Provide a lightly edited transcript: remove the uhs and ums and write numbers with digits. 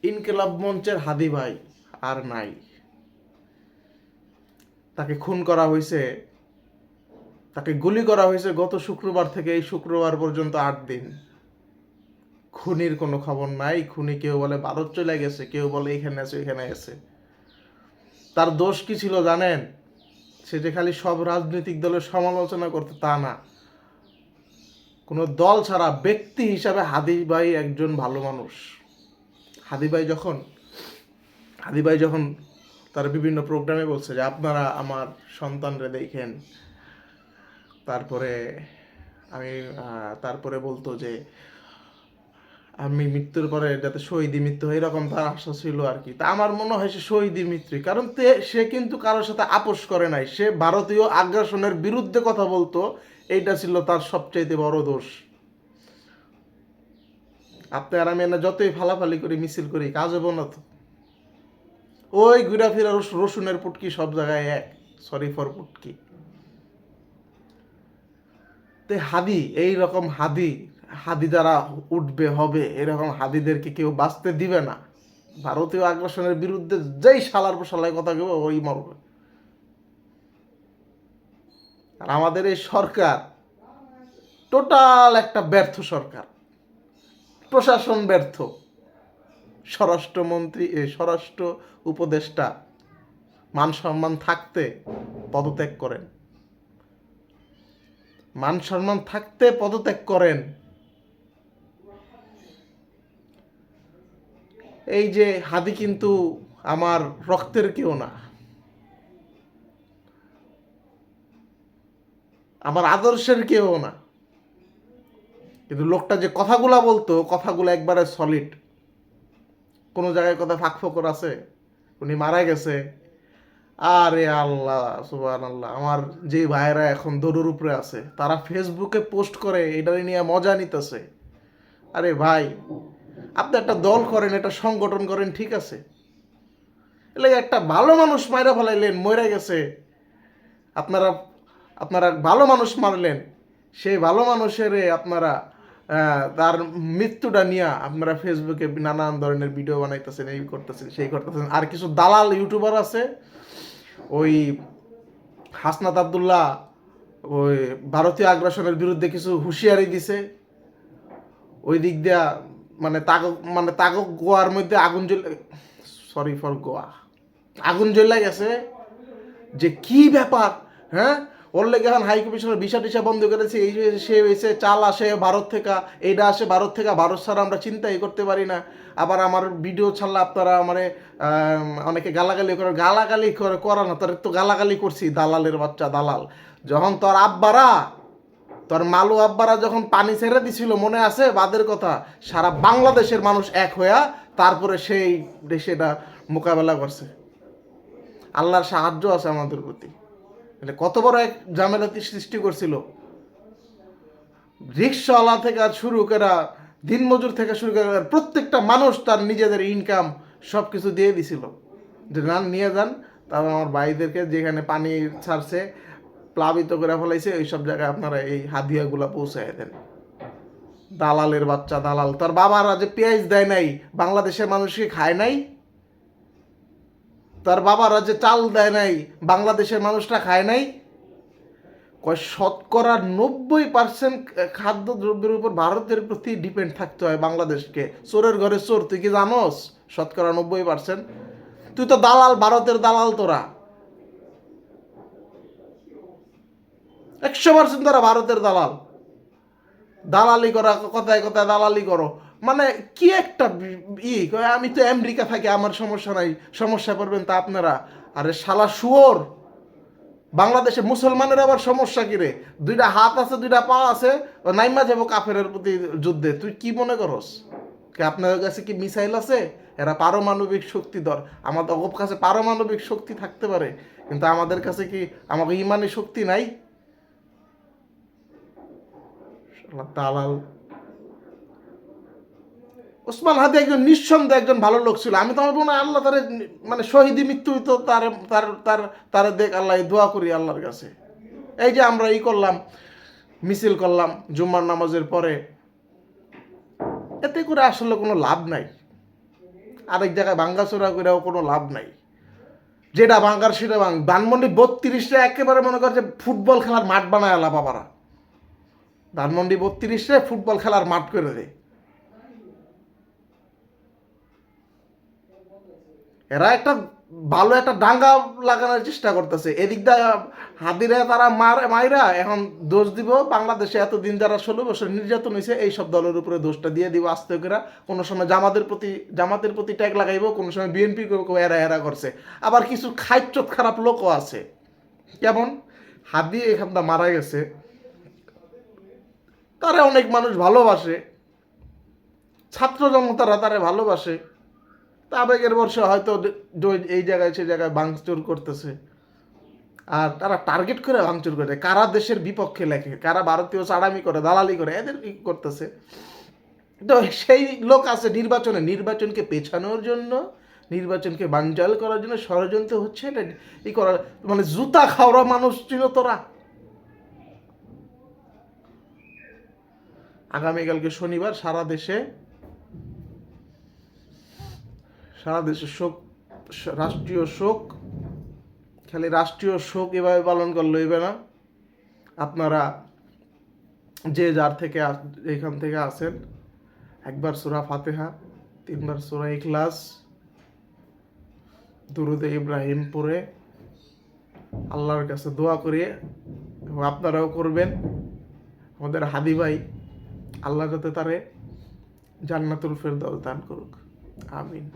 ইনকিলাব মঞ্চের হাদি ভাই আর নাই। তাকে খুন করা হয়েছে, তাকে গুলি করা হয়েছে গত শুক্রবার থেকে এই শুক্রবার পর্যন্ত 8 দিন। খুনির কোনো খবর নাই। খুনি কেউ বলে ভারত চলে গেছে, কেউ বলে এখানে আছে এখানে আছে। তার দোষ কি ছিল জানেন? সে যে খালি সব রাজনৈতিক দলের সমালোচনা করতে তা না, কোনো দল ছাড়া ব্যক্তি হিসাবে হাদি ভাই একজন ভালো মানুষ। হাদি ভাই যখন তার বিভিন্ন প্রোগ্রামে বলছে যে আপনারা আমার সন্তানরে দেখেন, তারপরে বলতো যে আমি মৃত্যুর পরে যাতে শহীদি মৃত্যু হয়, এরকম তার আশা ছিল আর কি। তা আমার মনে হয় সে শহীদি মৃত্যু, কারণ সে কিন্তু কারোর সাথে আপোষ করে নাই। সে ভারতীয় আগ্রাসনের বিরুদ্ধে কথা বলতো, এইটা ছিল তার সবচাইতে বড় দোষ। আপনি আর আমি না যতই ফালাফালি করি মিছিল করি, কাজ হবো না তো। ওই ঘুরা ফিরা রসুনের পুটকি সব জায়গায় এক, সরি ফর পুটকি। তে এইরকম হাদি যারা উঠবে হবে, এরকম হাদিদেরকে কেউ বাঁচতে দিবে না। ভারতীয় আগ্রাসনের বিরুদ্ধে যেই শালার শালায় কথা কেউ ওই মরবে। আর আমাদের এই সরকার টোটাল একটা ব্যর্থ সরকার, প্রশাসন ব্যর্থ। স্বরাষ্ট্র উপদেষ্টা মান সম্মান থাকতে পদত্যাগ করেন, মান সম্মান থাকতে পদত্যাগ করেন। এই যে হাদি কিন্তু আমার রক্তের কেউ না, আমার আদর্শের কেউ না, কিন্তু লোকটা যে কথাগুলা বলতো, কথাগুলো একবারে সলিড, কোনো জায়গায় কথা ফাঁক ফোকর আছে। উনি মারা গেছে, আরে আল্লাহ সুবহানাল্লাহ। আমার যে ভাইয়েরা এখন দৌড়ের উপরে আছে, তারা ফেসবুকে পোস্ট করে এটা নিয়ে মজা নিতেছে। আরে ভাই, আপনি একটা দল করেন, একটা সংগঠন করেন, ঠিক আছে, এলে একটা ভালো মানুষ মাইরা ফেলাইলেন, মরে গেছে। আপনারা আপনারা ভালো মানুষ মারলেন, সেই ভালো মানুষের আপনারা তার মৃত্যুটা নিয়ে আপনারা ফেসবুকে নানান ধরনের ভিডিও বানাইতেছেন, এই করতেছেন সেই করতেছেন। আর কিছু দালাল ইউটিউবার আছে, ওই হাসনাত আবদুল্লাহ ওই ভারতীয় আগ্রাসনের বিরুদ্ধে কিছু হুঁশিয়ারি দিছে, ওই দিক দিয়া তাগ গোয়ার মধ্যে আগুন জ্বলে, সরি ফর গোয়া, আগুন জ্বলে গেছে। যে কি ব্যাপার, হ্যাঁ, ওর লেগে এখন হাই কমিশনের ভিসা টিসা বন্ধ করেছে, এই সে হয়েছে, চাল আসে ভারত থেকে, এইটা আসে ভারত থেকে, ভারত ছাড়া আমরা চিন্তাই করতে পারি না। আবার আমার ভিডিও ছাড়লে আপনারা মানে অনেকে গালাগালি করে, করা না, তোর তো গালাগালি করছি, দালালের বাচ্চা দালাল। যখন তোর মালু আব্বারা যখন পানি ছেড়ে দিছিল, মনে আছে বাদের কথা, সারা বাংলাদেশের মানুষ এক হইয়া তারপরে সেই দেশেটা মোকাবেলা করছে। আল্লাহর সাহায্য আছে আমাদের প্রতি। কত বড় এক ঝামেলাতে সৃষ্টি করছিল। রিক্সাওয়ালা থেকে শুরু করে, দিনমজুর থেকে শুরু করে প্রত্যেকটা মানুষ তার নিজেদের ইনকাম সব কিছু দিয়ে দিছিল, যে নিয়ে যান। তারপর আমার ভাইদেরকে যেখানে পানি ছাড়ছে, প্লাবিত করে ফেলাইছে, ওই সব জায়গায় আপনারা এই হাদিয়াগুলা পৌঁছায় দেন। দালালের বাচ্চা দালাল। তার বাবারা যে পেঁয়াজ দেয় নাই, বাংলাদেশের মানুষকে খায় নাই। তার বাবারা যে চাল দেয় নাই, বাংলাদেশের মানুষরা খায় নাই। 90% খাদ্যদ্রব্যের উপর ভারতের প্রতি ডিপেন্ড থাকতে হয় বাংলাদেশকে। চোরের ঘরে চোর, তুই কি জানোস? 90%। তুই তো দালাল, ভারতের দালাল। তোরা 100% তারা ভারতের দালাল। দালালি করা, কথায় কথায় দালালি করো, মানে কি একটা আমি তো আমেরিকা থাকি, আমার সমস্যা নাই, সমস্যা করবেন তা আপনারা। আরে শালা শুয়োর, বাংলাদেশে মুসলমানের আবার সমস্যা কি রে? 2টা হাত আছে, 2টা পা আছে, নাইমা যাবো কাফেরের প্রতি যুদ্ধে। তুই কি মনে করস? আপনাদের কাছে কি মিসাইল আছে? এরা পারমাণবিক শক্তিধর। আমাদের কাছে পারমাণবিক শক্তি থাকতে পারে, কিন্তু আমাদের কাছে কি আমাকে ইমানি শক্তি নাই? দালাল। ওসমান হাদি একজন নিঃসন্দেহে একজন ভালো লোক ছিল। আমি তো আমার মনে হয় আল্লাহ তার মানে শহীদি মৃত্যু হইতো, তার তার তার তার দেখ আল্লাহ, দোয়া করি আল্লাহর কাছে। এই যে আমরা করলাম, মিছিল করলাম জুম্মার নামাজের পরে, এতে করে আসলে কোনো লাভ নাই। আরেক জায়গায় ভাঙ্গাচোরা করেও কোনো লাভ নাই। যেটা ভাঙ্গার সেটা ধানমন্ডি 32টা একেবারে মনে করছে ফুটবল খেলার মাঠ বানায় আলা বাবারা। ধানমন্ডি 32টা ফুটবল খেলার মাঠ করে দেয়। এরা একটা ভালো একটা ডাঙ্গা লাগানোর চেষ্টা করতেছে। এদিক দিয়ে হাদিরা তারা মাইরা এখন দোষ দিব বাংলাদেশে এতদিন যারা 16 বছর নির্যাতন হয়েছে এইসব দলের উপরে দোষটা দিয়ে দিব আস্তে করে। কোনো সময় জামাতের প্রতি ট্যাগ লাগাইব, কোনো সময় বিএনপি এরা করছে। আবার কিছু খাইচত খারাপ লোকও আছে। কেমন হাদি এখানটা মারা গেছে, তারা অনেক মানুষ ভালোবাসে, ছাত্র জনতারা তারা ভালোবাসে। আবেগের বর্ষে হয়তো এই জায়গায় সে জায়গায় ভাঙচুর করতেছে। আর তারা টার্গেট করে ভাঙচুর করে, কারা দেশের বিপক্ষে লেখে, কারা ভারতীয় চাড়ামি করে, দালালি করে, এদের কি করতেছে। তো সেই লোক আছে নির্বাচনকে পেছানোর জন্য, নির্বাচনকে বানচাল করার জন্য ষড়যন্ত্র হচ্ছে। এটা ই করার মানে জুতা খাওয়া মানুষ ছিল তোরা। আগামীকালকে শনিবার সারা দেশে শোক, রাষ্ট্রীয় শোক। খালি রাষ্ট্রীয় শোক এভাবে পালন করলে হইবে না। আপনারা যে যার থেকে এখান থেকে আসেন, একবার সূরা ফাতিহা, 3বার সূরা ইখলাস, দুরুদে ইব্রাহিম পড়ে আল্লাহর কাছে দোয়া করিয়ে, এবং আপনারাও করবেন। আমাদের হাদি ভাই আল্লাহ যাতে তারে জান্নাতুল ফেরদাউস দান করুক, আমিন।